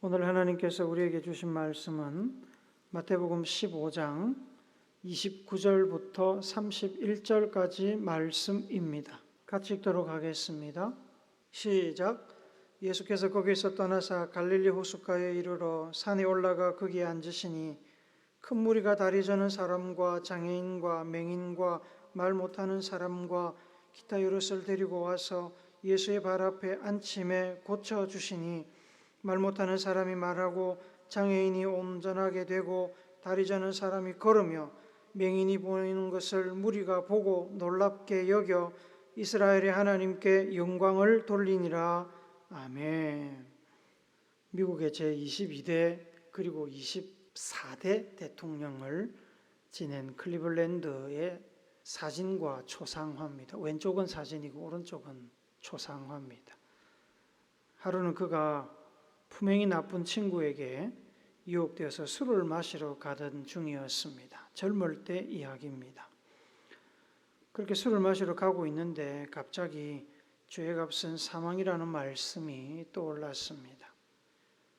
오늘 하나님께서 우리에게 주신 말씀은 마태복음 15장 29절부터 31절까지 말씀입니다. 같이 읽도록 하겠습니다. 시작. 예수께서 거기서 떠나사 갈릴리 호숫가에 이르러 산에 올라가 거기에 앉으시니 큰 무리가 다리 저는 사람과 장애인과 맹인과 말 못하는 사람과 기타 여럿을 데리고 와서 예수의 발 앞에 앉힘에 고쳐주시니 말 못하는 사람이 말하고 장애인이 온전하게 되고 다리 저는 사람이 걸으며 맹인이 보이는 것을 무리가 보고 놀랍게 여겨 이스라엘의 하나님께 영광을 돌리니라. 아멘. 미국의 제22대 그리고 24대 대통령을 지낸 클리블랜드의 사진과 초상화입니다. 왼쪽은 사진이고 오른쪽은 초상화입니다. 하루는 그가 품행이 나쁜 친구에게 유혹되어서 술을 마시러 가던 중이었습니다. 젊을 때 이야기입니다. 그렇게 술을 마시러 가고 있는데 갑자기 죄의 값은 사망이라는 말씀이 떠올랐습니다.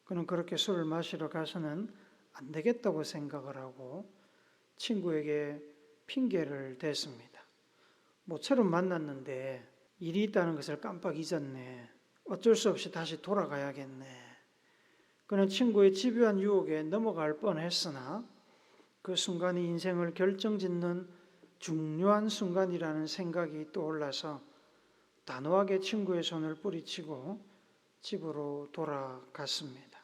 그는 그렇게 술을 마시러 가서는 안 되겠다고 생각을 하고 친구에게 핑계를 댔습니다. 모처럼 만났는데 일이 있다는 것을 깜빡 잊었네. 어쩔 수 없이 다시 돌아가야겠네. 그는 친구의 집요한 유혹에 넘어갈 뻔했으나 그 순간이 인생을 결정짓는 중요한 순간이라는 생각이 떠올라서 단호하게 친구의 손을 뿌리치고 집으로 돌아갔습니다.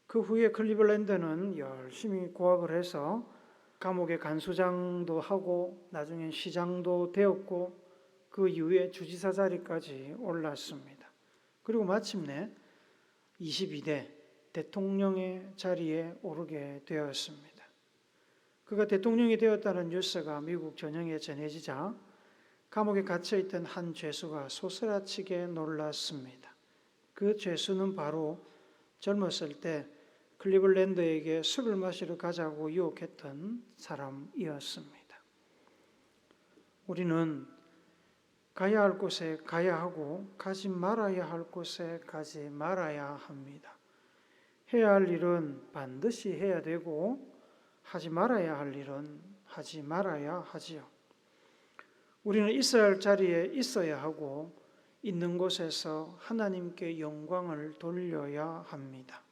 그 후에 클리블랜드는 열심히 고학을 해서 감옥의 간수장도 하고 나중엔 시장도 되었고 그 이후에 주지사 자리까지 올랐습니다. 그리고 마침내 22대 대통령의 자리에 오르게 되었습니다. 그가 대통령이 되었다는 뉴스가 미국 전역에 전해지자 감옥에 갇혀있던 한 죄수가 소스라치게 놀랐습니다. 그 죄수는 바로 젊었을 때 클리블랜드에게 술을 마시러 가자고 유혹했던 사람이었습니다. 우리는 가야 할 곳에 가야 하고 가지 말아야 할 곳에 가지 말아야 합니다. 해야 할 일은 반드시 해야 되고 하지 말아야 할 일은 하지 말아야 하지요. 우리는 있어야 할 자리에 있어야 하고 있는 곳에서 하나님께 영광을 돌려야 합니다.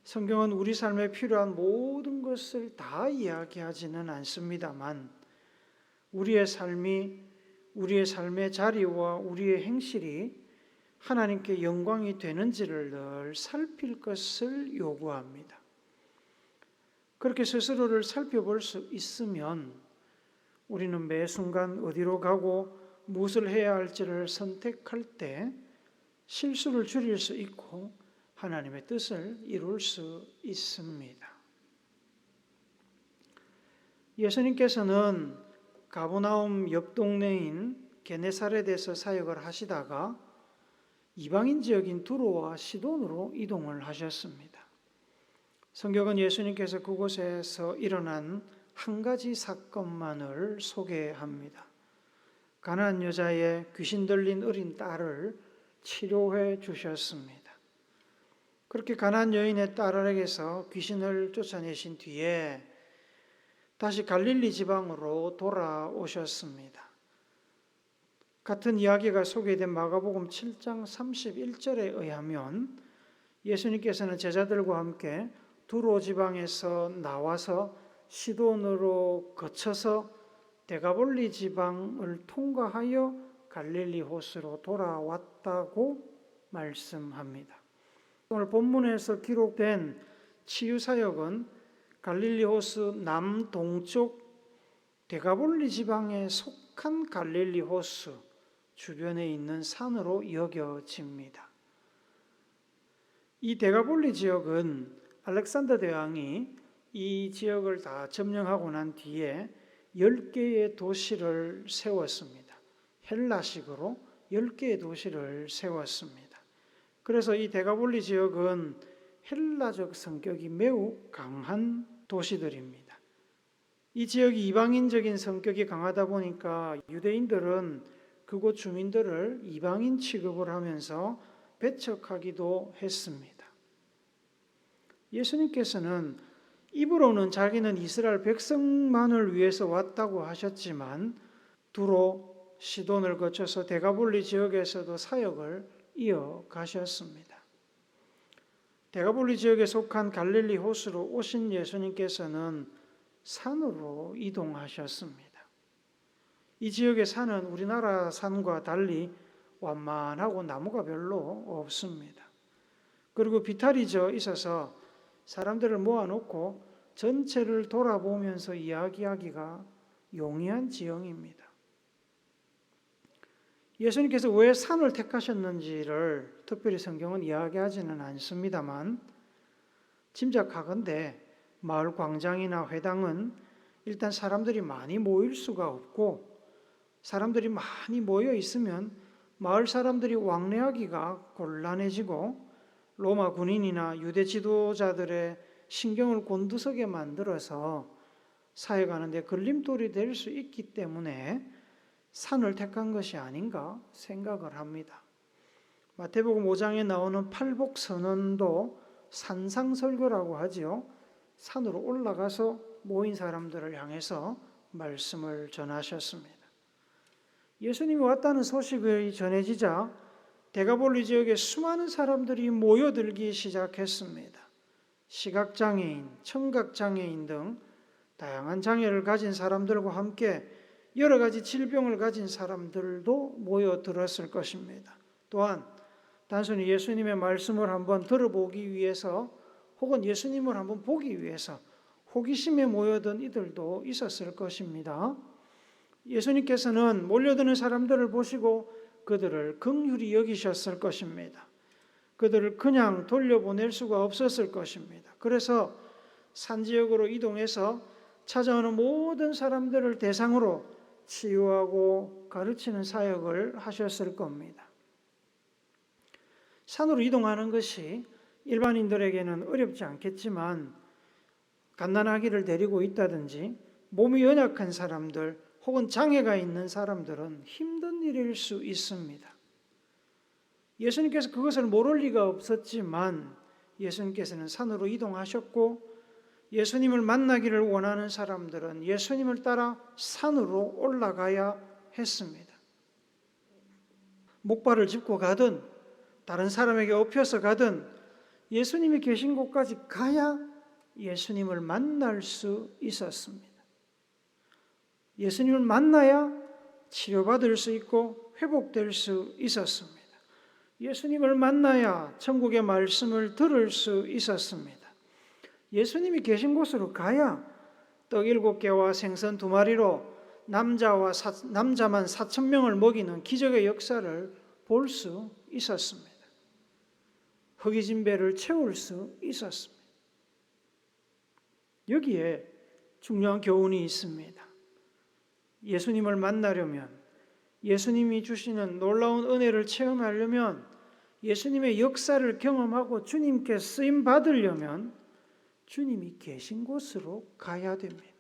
성경은 우리 삶에 필요한 모든 것을 다 이야기하지는 않습니다만 우리의 삶의 자리와 우리의 행실이 하나님께 영광이 되는지를 늘 살필 것을 요구합니다. 그렇게 스스로를 살펴볼 수 있으면 우리는 매 순간 어디로 가고 무엇을 해야 할지를 선택할 때 실수를 줄일 수 있고 하나님의 뜻을 이룰 수 있습니다. 예수님께서는 가버나움 옆 동네인 게네사렛에서 사역을 하시다가 이방인 지역인 두로와 시돈으로 이동을 하셨습니다. 성경은 예수님께서 그곳에서 일어난 한 가지 사건만을 소개합니다. 가나안 여자의 귀신 들린 어린 딸을 치료해 주셨습니다. 그렇게 가나안 여인의 딸에게서 귀신을 쫓아내신 뒤에 다시 갈릴리 지방으로 돌아오셨습니다. 같은 이야기가 소개된 마가복음 7장 31절에 의하면 예수님께서는 제자들과 함께 두로 지방에서 나와서 시돈으로 거쳐서 데가볼리 지방을 통과하여 갈릴리 호수로 돌아왔다고 말씀합니다. 오늘 본문에서 기록된 치유사역은 갈릴리 호수 남동쪽 데가볼리 지방에 속한 갈릴리 호수 주변에 있는 산으로 여겨집니다. 이 데가볼리 지역은 알렉산더 대왕이 이 지역을 다 점령하고 난 뒤에 10개의 도시를 세웠습니다. 헬라식으로 10개의 도시를 세웠습니다. 그래서 이 데가볼리 지역은 헬라적 성격이 매우 강한 도시들입니다. 이 지역이 이방인적인 성격이 강하다 보니까 유대인들은 그곳 주민들을 이방인 취급을 하면서 배척하기도 했습니다. 예수님께서는 입으로는 자기는 이스라엘 백성만을 위해서 왔다고 하셨지만 두로 시돈을 거쳐서 데가볼리 지역에서도 사역을 이어가셨습니다. 데가볼리 지역에 속한 갈릴리 호수로 오신 예수님께서는 산으로 이동하셨습니다. 이 지역의 산은 우리나라 산과 달리 완만하고 나무가 별로 없습니다. 그리고 비탈이 져 있어서 사람들을 모아놓고 전체를 돌아보면서 이야기하기가 용이한 지형입니다. 예수님께서 왜 산을 택하셨는지를 특별히 성경은 이야기하지는 않습니다만 짐작하건대 마을 광장이나 회당은 일단 사람들이 많이 모일 수가 없고 사람들이 많이 모여 있으면 마을 사람들이 왕래하기가 곤란해지고 로마 군인이나 유대 지도자들의 신경을 곤두서게 만들어서 사역하는 데 걸림돌이 될 수 있기 때문에 산을 택한 것이 아닌가 생각을 합니다. 마태복음 5장에 나오는 팔복선언도 산상설교라고 하지요. 산으로 올라가서 모인 사람들을 향해서 말씀을 전하셨습니다. 예수님이 왔다는 소식이 전해지자 데가볼리 지역에 수많은 사람들이 모여들기 시작했습니다. 시각장애인, 청각장애인 등 다양한 장애를 가진 사람들과 함께 여러 가지 질병을 가진 사람들도 모여들었을 것입니다. 또한 단순히 예수님의 말씀을 한번 들어보기 위해서 혹은 예수님을 한번 보기 위해서 호기심에 모여든 이들도 있었을 것입니다. 예수님께서는 몰려드는 사람들을 보시고 그들을 긍휼히 여기셨을 것입니다. 그들을 그냥 돌려보낼 수가 없었을 것입니다. 그래서 산 지역으로 이동해서 찾아오는 모든 사람들을 대상으로 치유하고 가르치는 사역을 하셨을 겁니다. 산으로 이동하는 것이 일반인들에게는 어렵지 않겠지만 갓난아기를 데리고 있다든지 몸이 연약한 사람들 혹은 장애가 있는 사람들은 힘든 일일 수 있습니다. 예수님께서 그것을 모를 리가 없었지만 예수님께서는 산으로 이동하셨고 예수님을 만나기를 원하는 사람들은 예수님을 따라 산으로 올라가야 했습니다. 목발을 짚고 가든 다른 사람에게 업혀서 가든 예수님이 계신 곳까지 가야 예수님을 만날 수 있었습니다. 예수님을 만나야 치료받을 수 있고 회복될 수 있었습니다. 예수님을 만나야 천국의 말씀을 들을 수 있었습니다. 예수님이 계신 곳으로 가야 떡 7개와 생선 2마리로 남자만 4,000명을 먹이는 기적의 역사를 볼 수 있었습니다. 허기진 배를 채울 수 있었습니다. 여기에 중요한 교훈이 있습니다. 예수님을 만나려면, 예수님이 주시는 놀라운 은혜를 체험하려면, 예수님의 역사를 경험하고 주님께 쓰임 받으려면 주님이 계신 곳으로 가야 됩니다.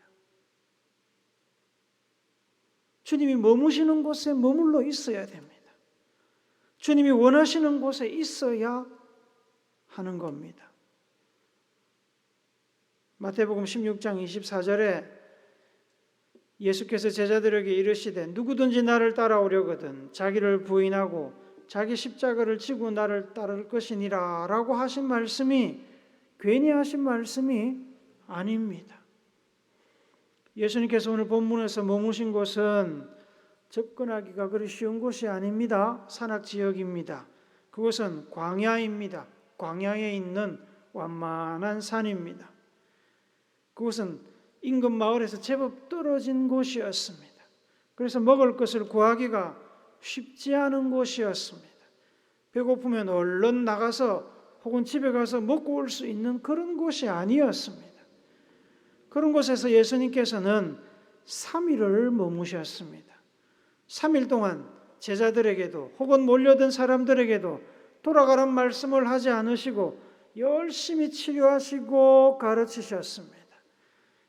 주님이 머무시는 곳에 머물러 있어야 됩니다. 주님이 원하시는 곳에 있어야 하는 겁니다. 마태복음 16장 24절에 예수께서 제자들에게 이르시되 누구든지 나를 따라오려거든 자기를 부인하고 자기 십자가를 지고 나를 따를 것이니라 라고 하신 말씀이 괜히 하신 말씀이 아닙니다. 예수님께서 오늘 본문에서 머무신 곳은 접근하기가 그리 쉬운 곳이 아닙니다. 산악지역입니다. 그곳은 광야입니다. 광야에 있는 완만한 산입니다. 그곳은 인근 마을에서 제법 떨어진 곳이었습니다. 그래서 먹을 것을 구하기가 쉽지 않은 곳이었습니다. 배고프면 얼른 나가서 혹은 집에 가서 먹고 올 수 있는 그런 곳이 아니었습니다. 그런 곳에서 예수님께서는 3일을 머무셨습니다. 3일 동안 제자들에게도 혹은 몰려든 사람들에게도 돌아가란 말씀을 하지 않으시고 열심히 치료하시고 가르치셨습니다.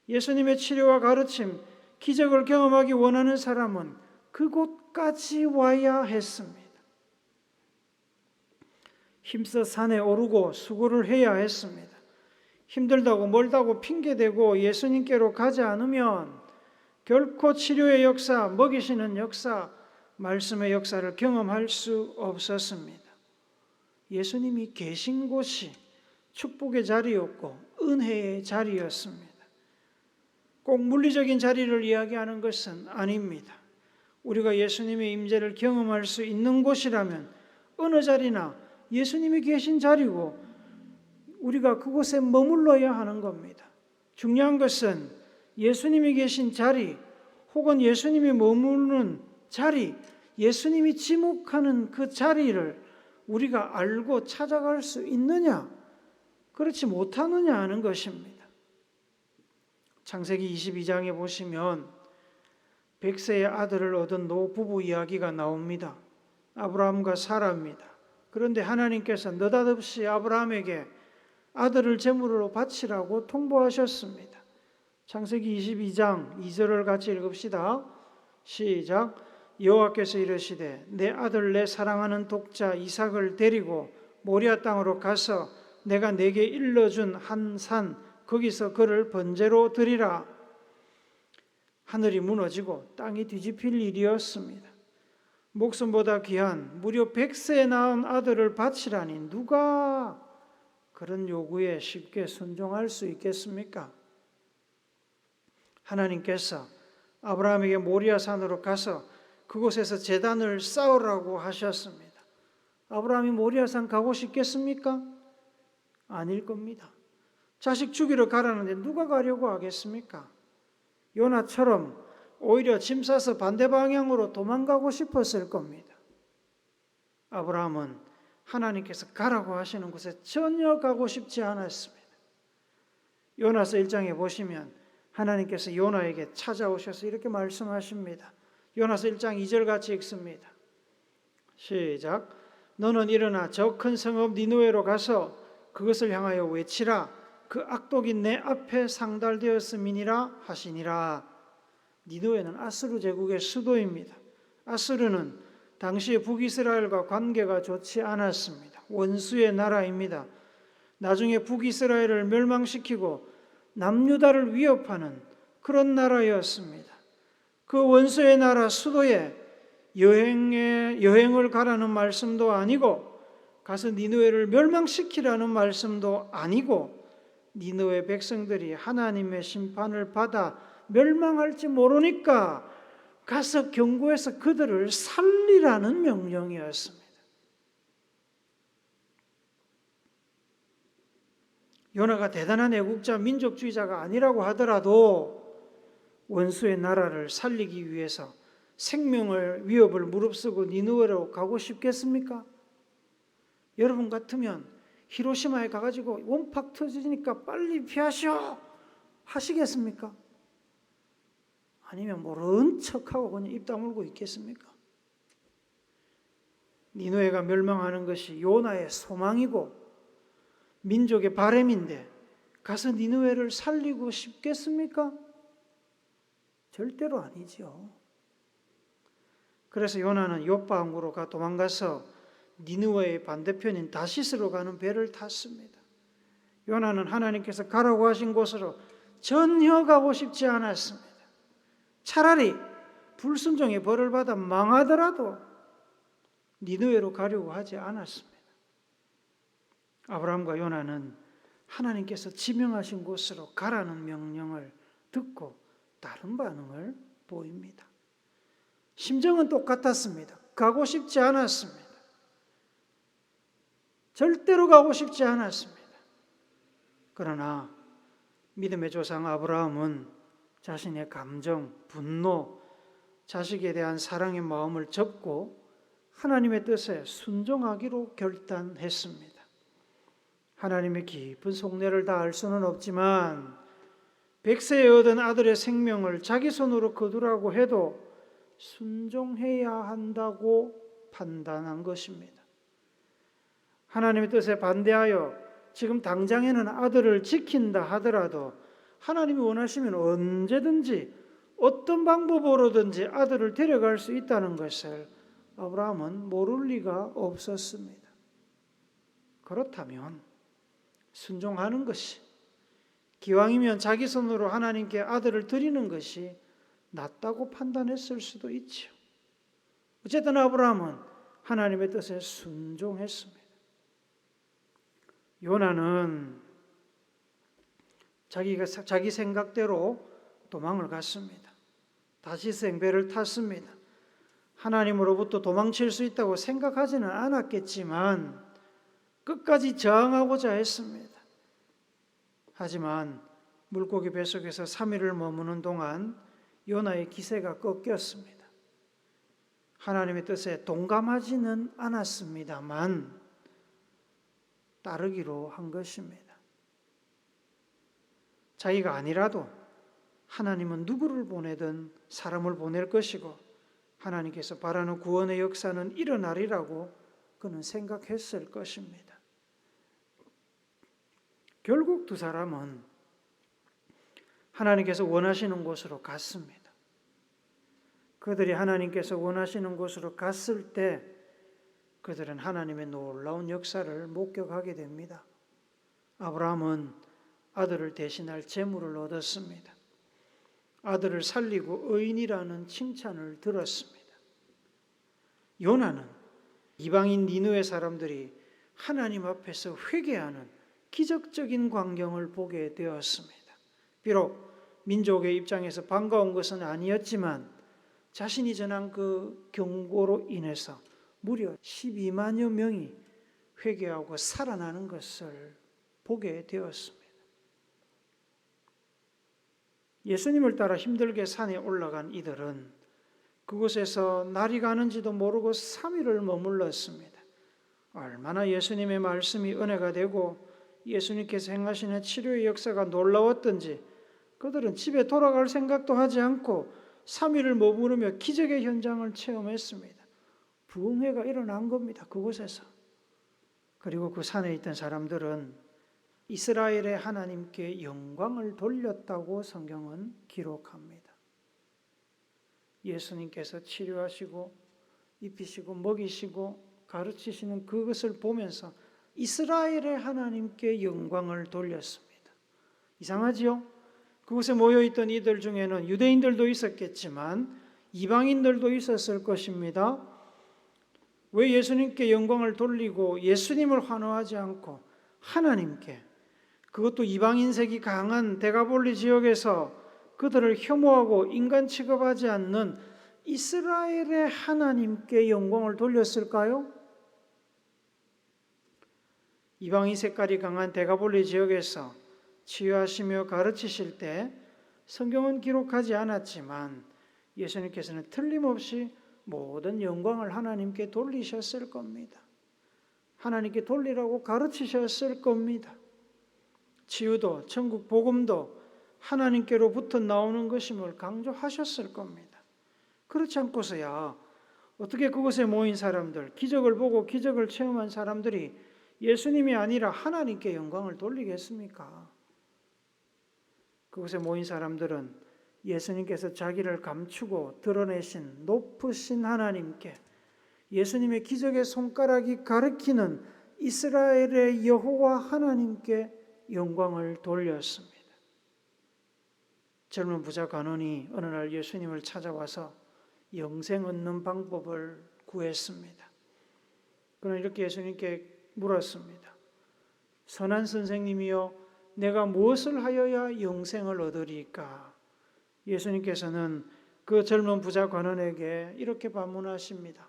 예수님의 치료와 가르침, 기적을 경험하기 원하는 사람은 그곳까지 와야 했습니다. 힘써 산에 오르고 수고를 해야 했습니다. 힘들다고 멀다고 핑계대고 예수님께로 가지 않으면 결코 치료의 역사, 먹이시는 역사, 말씀의 역사를 경험할 수 없었습니다. 예수님이 계신 곳이 축복의 자리였고 은혜의 자리였습니다. 꼭 물리적인 자리를 이야기하는 것은 아닙니다. 우리가 예수님의 임재를 경험할 수 있는 곳이라면 어느 자리나 예수님이 계신 자리고 우리가 그곳에 머물러야 하는 겁니다. 중요한 것은 예수님이 계신 자리 혹은 예수님이 머무르는 자리, 예수님이 지목하는 그 자리를 우리가 알고 찾아갈 수 있느냐, 그렇지 못하느냐 하는 것입니다. 창세기 22장에 보시면 100세의 아들을 얻은 노부부 이야기가 나옵니다. 아브라함과 사라입니다. 그런데 하나님께서 느닷없이 아브라함에게 아들을 제물로 바치라고 통보하셨습니다. 창세기 22장 2절을 같이 읽읍시다. 시작. 여호와께서 이르시되 내 아들 내 사랑하는 독자 이삭을 데리고 모리아 땅으로 가서 내가 내게 일러준 한 산 거기서 그를 번제로 드리라. 하늘이 무너지고 땅이 뒤집힐 일이었습니다. 목숨보다 귀한 무려 100세에 낳은 아들을 바치라니 누가 그런 요구에 쉽게 순종할 수 있겠습니까? 하나님께서 아브라함에게 모리아 산으로 가서 그곳에서 제단을 쌓으라고 하셨습니다. 아브라함이 모리아 산 가고 싶겠습니까? 아닐 겁니다. 자식 죽이러 가라는데 누가 가려고 하겠습니까? 요나처럼 오히려 짐 싸서 반대 방향으로 도망가고 싶었을 겁니다. 아브라함은 하나님께서 가라고 하시는 곳에 전혀 가고 싶지 않았습니다. 요나서 1장에 보시면 하나님께서 요나에게 찾아오셔서 이렇게 말씀하십니다. 요나서 1장 2절 같이 읽습니다. 시작. 너는 일어나 저 큰 성읍 니느웨로 가서 그것을 향하여 외치라. 그 악독이 내 앞에 상달되었음이니라 하시니라. 니느웨는 아수르 제국의 수도입니다. 아수르는 당시의 북이스라엘과 관계가 좋지 않았습니다. 원수의 나라입니다. 나중에 북이스라엘을 멸망시키고 남유다를 위협하는 그런 나라였습니다. 그 원수의 나라 수도에 여행을 가라는 말씀도 아니고 가서 니느웨를 멸망시키라는 말씀도 아니고 니느웨 백성들이 하나님의 심판을 받아 멸망할지 모르니까 가서 경고해서 그들을 살리라는 명령이었습니다. 요나가 대단한 애국자, 민족주의자가 아니라고 하더라도 원수의 나라를 살리기 위해서 생명을 위협을 무릅쓰고 니느웨로 가고 싶겠습니까? 여러분 같으면 히로시마에 가가지고 원팍 터지니까 빨리 피하시오 하시겠습니까? 아니면 모른 척하고 그냥 입 다물고 있겠습니까? 니느웨가 멸망하는 것이 요나의 소망이고 민족의 바람인데 가서 니느웨를 살리고 싶겠습니까? 절대로 아니죠. 그래서 요나는 욥바항구로 도망가서 니느웨의 반대편인 다시스로 가는 배를 탔습니다. 요나는 하나님께서 가라고 하신 곳으로 전혀 가고 싶지 않았습니다. 차라리 불순종의 벌을 받아 망하더라도 니느웨로 가려고 하지 않았습니다. 아브라함과 요나는 하나님께서 지명하신 곳으로 가라는 명령을 듣고 다른 반응을 보입니다. 심정은 똑같았습니다. 가고 싶지 않았습니다. 절대로 가고 싶지 않았습니다. 그러나 믿음의 조상 아브라함은 자신의 감정, 분노, 자식에 대한 사랑의 마음을 접고 하나님의 뜻에 순종하기로 결단했습니다. 하나님의 깊은 속내를 다 알 수는 없지만 100세에 얻은 아들의 생명을 자기 손으로 거두라고 해도 순종해야 한다고 판단한 것입니다. 하나님의 뜻에 반대하여 지금 당장에는 아들을 지킨다 하더라도 하나님이 원하시면 언제든지 어떤 방법으로든지 아들을 데려갈 수 있다는 것을 아브라함은 모를 리가 없었습니다. 그렇다면 순종하는 것이 기왕이면 자기 손으로 하나님께 아들을 드리는 것이 낫다고 판단했을 수도 있죠. 어쨌든 아브라함은 하나님의 뜻에 순종했습니다. 요나는 자기 생각대로 도망을 갔습니다. 다시스 배를 탔습니다. 하나님으로부터 도망칠 수 있다고 생각하지는 않았겠지만 끝까지 저항하고자 했습니다. 하지만 물고기 뱃속에서 3일을 머무는 동안 요나의 기세가 꺾였습니다. 하나님의 뜻에 동감하지는 않았습니다만 따르기로 한 것입니다. 자기가 아니라도 하나님은 누구를 보내든 사람을 보낼 것이고 하나님께서 바라는 구원의 역사는 일어나리라고 그는 생각했을 것입니다. 결국 두 사람은 하나님께서 원하시는 곳으로 갔습니다. 그들이 하나님께서 원하시는 곳으로 갔을 때 그들은 하나님의 놀라운 역사를 목격하게 됩니다. 아브라함은 아들을 대신할 재물을 얻었습니다. 아들을 살리고 의인이라는 칭찬을 들었습니다. 요나는 이방인 니느웨 사람들이 하나님 앞에서 회개하는 기적적인 광경을 보게 되었습니다. 비록 민족의 입장에서 반가운 것은 아니었지만 자신이 전한 그 경고로 인해서 무려 12만여 명이 회개하고 살아나는 것을 보게 되었습니다. 예수님을 따라 힘들게 산에 올라간 이들은 그곳에서 날이 가는지도 모르고 3일을 머물렀습니다. 얼마나 예수님의 말씀이 은혜가 되고 예수님께서 행하시는 치료의 역사가 놀라웠던지 그들은 집에 돌아갈 생각도 하지 않고 3일을 머무르며 기적의 현장을 체험했습니다. 부흥회가 일어난 겁니다. 그곳에서. 그리고 그 산에 있던 사람들은 이스라엘의 하나님께 영광을 돌렸다고 성경은 기록합니다. 예수님께서 치료하시고 입히시고 먹이시고 가르치시는 그것을 보면서 이스라엘의 하나님께 영광을 돌렸습니다. 이상하지요? 그곳에 모여있던 이들 중에는 유대인들도 있었겠지만 이방인들도 있었을 것입니다. 왜 예수님께 영광을 돌리고 예수님을 환호하지 않고 하나님께, 그것도 이방인색이 강한 데가볼리 지역에서 그들을 혐오하고 인간 취급하지 않는 이스라엘의 하나님께 영광을 돌렸을까요? 이방인 색깔이 강한 데가볼리 지역에서 치유하시며 가르치실 때 성경은 기록하지 않았지만 예수님께서는 틀림없이 모든 영광을 하나님께 돌리셨을 겁니다. 하나님께 돌리라고 가르치셨을 겁니다. 치유도 천국 복음도 하나님께로부터 나오는 것임을 강조하셨을 겁니다. 그렇지 않고서야 어떻게 그곳에 모인 사람들, 기적을 보고 기적을 체험한 사람들이 예수님이 아니라 하나님께 영광을 돌리겠습니까? 그곳에 모인 사람들은 예수님께서 자기를 감추고 드러내신 높으신 하나님께, 예수님의 기적의 손가락이 가리키는 이스라엘의 여호와 하나님께 영광을 돌렸습니다. 젊은 부자 간원이 어느 날 예수님을 찾아와서 영생 얻는 방법을 구했습니다. 그는 이렇게 예수님께 물었습니다. 선한 선생님이여, 내가 무엇을 하여야 영생을 얻으리까? 예수님께서는 그 젊은 부자 관원에게 이렇게 반문하십니다.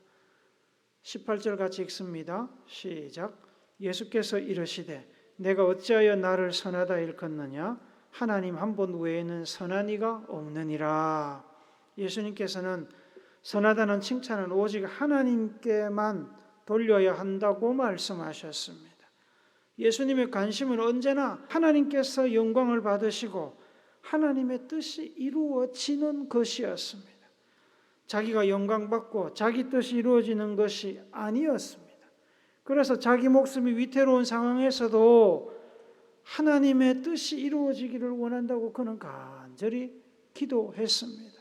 18절 같이 읽습니다. 시작. 예수께서 이르시되 내가 어찌하여 나를 선하다 일컫느냐? 하나님 한 분 외에는 선한 이가 없느니라. 예수님께서는 선하다는 칭찬은 오직 하나님께만 돌려야 한다고 말씀하셨습니다. 예수님의 관심은 언제나 하나님께서 영광을 받으시고 하나님의 뜻이 이루어지는 것이었습니다. 자기가 영광받고 자기 뜻이 이루어지는 것이 아니었습니다. 그래서 자기 목숨이 위태로운 상황에서도 하나님의 뜻이 이루어지기를 원한다고 그는 간절히 기도했습니다.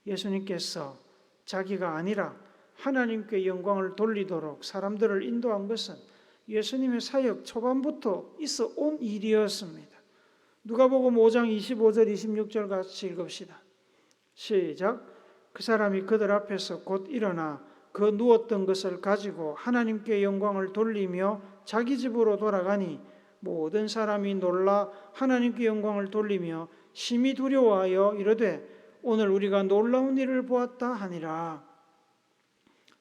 예수님께서 자기가 아니라 하나님께 영광을 돌리도록 사람들을 인도한 것은 예수님의 사역 초반부터 있어 온 일이었습니다. 누가복음 5장 25절 26절 같이 읽읍시다. 시작. 그 사람이 그들 앞에서 곧 일어나 그 누웠던 것을 가지고 하나님께 영광을 돌리며 자기 집으로 돌아가니 모든 사람이 놀라 하나님께 영광을 돌리며 심히 두려워하여 이르되 오늘 우리가 놀라운 일을 보았다 하니라.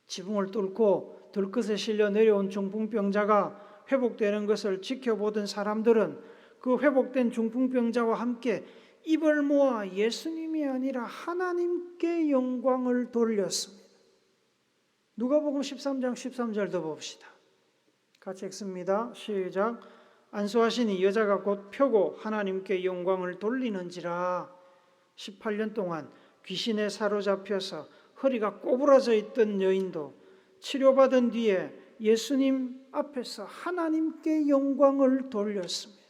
지붕을 뚫고 들것에 실려 내려온 중풍병자가 회복되는 것을 지켜보던 사람들은 그 회복된 중풍병자와 함께 입을 모아 예수님이 아니라 하나님께 영광을 돌렸습니다. 누가복음 13장 13절도 봅시다. 같이 읽습니다. 시작. 안수하시니 여자가 곧 펴고 하나님께 영광을 돌리는지라. 18년 동안 귀신에 사로잡혀서 허리가 꼬부라져 있던 여인도 치료받은 뒤에 예수님 앞에서 하나님께 영광을 돌렸습니다.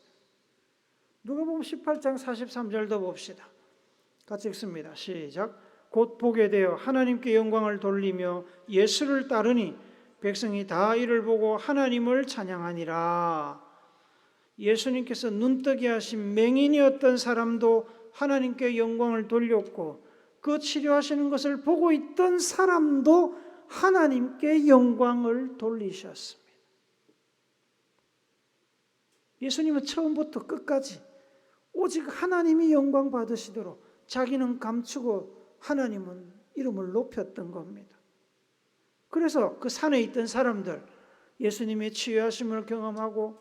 누가복음 18장 43절도 봅시다. 같이 읽습니다. 시작. 곧 보게 되어 하나님께 영광을 돌리며 예수를 따르니 백성이 다 이를 보고 하나님을 찬양하니라. 예수님께서 눈뜨게 하신 맹인이었던 사람도 하나님께 영광을 돌렸고 그 치료하시는 것을 보고 있던 사람도 하나님께 영광을 돌리셨습니다. 예수님은 처음부터 끝까지 오직 하나님이 영광 받으시도록 자기는 감추고 하나님은 이름을 높였던 겁니다. 그래서 그 산에 있던 사람들, 예수님의 치유하심을 경험하고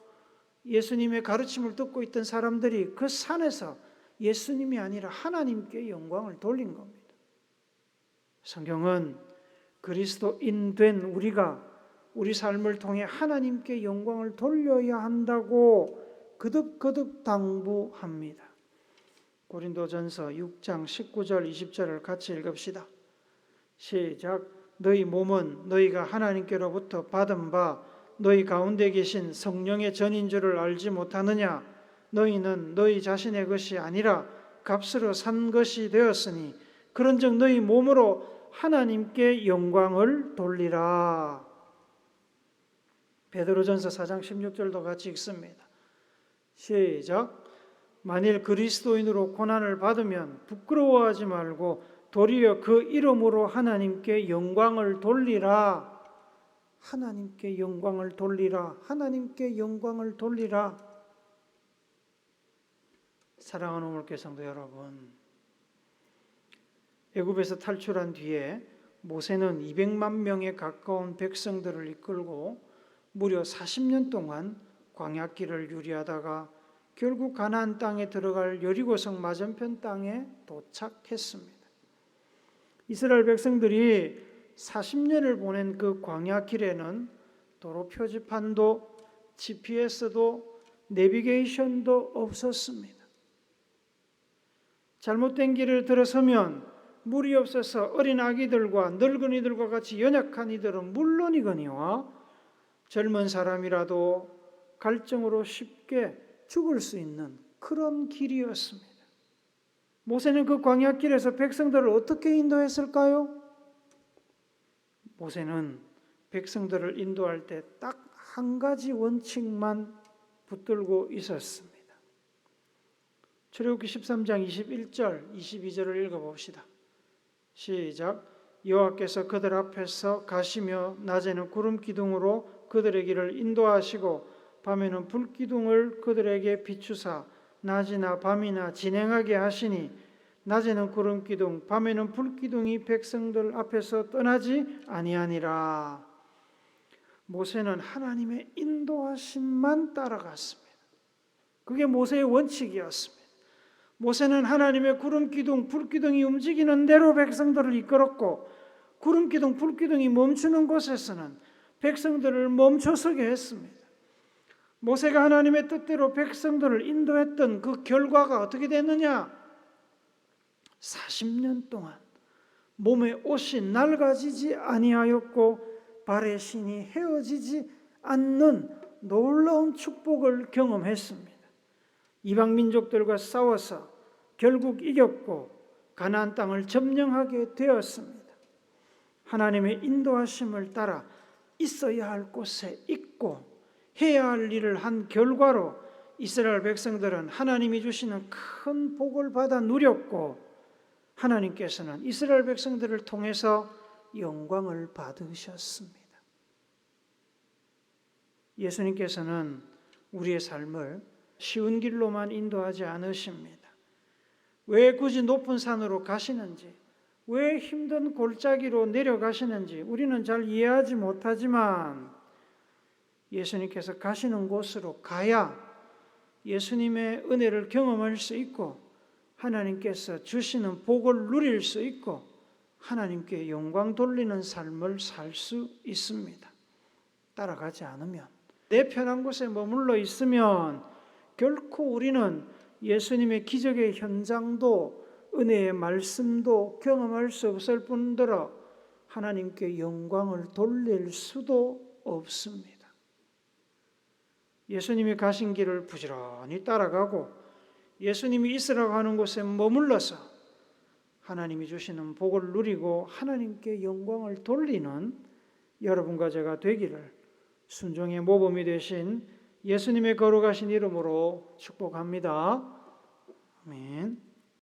예수님의 가르침을 듣고 있던 사람들이 그 산에서 예수님이 아니라 하나님께 영광을 돌린 겁니다. 성경은 그리스도인 된 우리가 우리 삶을 통해 하나님께 영광을 돌려야 한다고 거듭거듭 당부합니다. 고린도전서 6장 19절 20절을 같이 읽읍시다. 시작. 너희 몸은 너희가 하나님께로부터 받은 바 너희 가운데 계신 성령의 전인 줄을 알지 못하느냐? 너희는 너희 자신의 것이 아니라 값으로 산 것이 되었으니 그런즉 너희 몸으로 하나님께 영광을 돌리라. 베드로전서 4장 16절도 같이 읽습니다. 시작. 만일 그리스도인으로 고난을 받으면 부끄러워하지 말고 도리어 그 이름으로 하나님께 영광을 돌리라. 하나님께 영광을 돌리라. 하나님께 영광을 돌리라. 사랑하는 우물교 성도 여러분, 애굽에서 탈출한 뒤에 모세는 200만 명에 가까운 백성들을 이끌고 무려 40년 동안 광야길을 유리하다가 결국 가나안 땅에 들어갈 여리고성 맞은편 땅에 도착했습니다. 이스라엘 백성들이 40년을 보낸 그 광야길에는 도로 표지판도 GPS도 내비게이션도 없었습니다. 잘못된 길을 들어서면 물이 없어서 어린 아기들과 늙은이들과 같이 연약한 이들은 물론이거니와 젊은 사람이라도 갈증으로 쉽게 죽을 수 있는 그런 길이었습니다. 모세는 그 광야길에서 백성들을 어떻게 인도했을까요? 모세는 백성들을 인도할 때 딱 한 가지 원칙만 붙들고 있었습니다. 출애굽기 13장 21절, 22절을 읽어봅시다. 시작. 여호와께서 그들 앞에서 가시며 낮에는 구름 기둥으로 그들의 길을 인도하시고 밤에는 불기둥을 그들에게 비추사 낮이나 밤이나 진행하게 하시니 낮에는 구름 기둥 밤에는 불기둥이 백성들 앞에서 떠나지 아니하니라. 모세는 하나님의 인도하심만 따라갔습니다. 그게 모세의 원칙이었습니다. 모세는 하나님의 구름 기둥 불기둥이 움직이는 대로 백성들을 이끌었고 구름 기둥 불기둥이 멈추는 곳에서는 백성들을 멈춰서게 했습니다. 모세가 하나님의 뜻대로 백성들을 인도했던 그 결과가 어떻게 됐느냐? 40년 동안 몸의 옷이 낡아지지 아니하였고 발의 신이 헤어지지 않는 놀라운 축복을 경험했습니다. 이방 민족들과 싸워서 결국 이겼고 가나안 땅을 점령하게 되었습니다. 하나님의 인도하심을 따라 있어야 할 곳에 있고 해야 할 일을 한 결과로 이스라엘 백성들은 하나님이 주시는 큰 복을 받아 누렸고 하나님께서는 이스라엘 백성들을 통해서 영광을 받으셨습니다. 예수님께서는 우리의 삶을 쉬운 길로만 인도하지 않으십니다. 왜 굳이 높은 산으로 가시는지, 왜 힘든 골짜기로 내려가시는지 우리는 잘 이해하지 못하지만 예수님께서 가시는 곳으로 가야 예수님의 은혜를 경험할 수 있고 하나님께서 주시는 복을 누릴 수 있고 하나님께 영광 돌리는 삶을 살 수 있습니다. 따라가지 않으면, 내 편한 곳에 머물러 있으면 결코 우리는 예수님의 기적의 현장도 은혜의 말씀도 경험할 수 없을 뿐더러 하나님께 영광을 돌릴 수도 없습니다. 예수님이 가신 길을 부지런히 따라가고 예수님이 있으라고 하는 곳에 머물러서 하나님이 주시는 복을 누리고 하나님께 영광을 돌리는 여러분과 제가 되기를 순종의 모범이 되신 예수님의 거룩하신 이름으로 축복합니다. 아멘.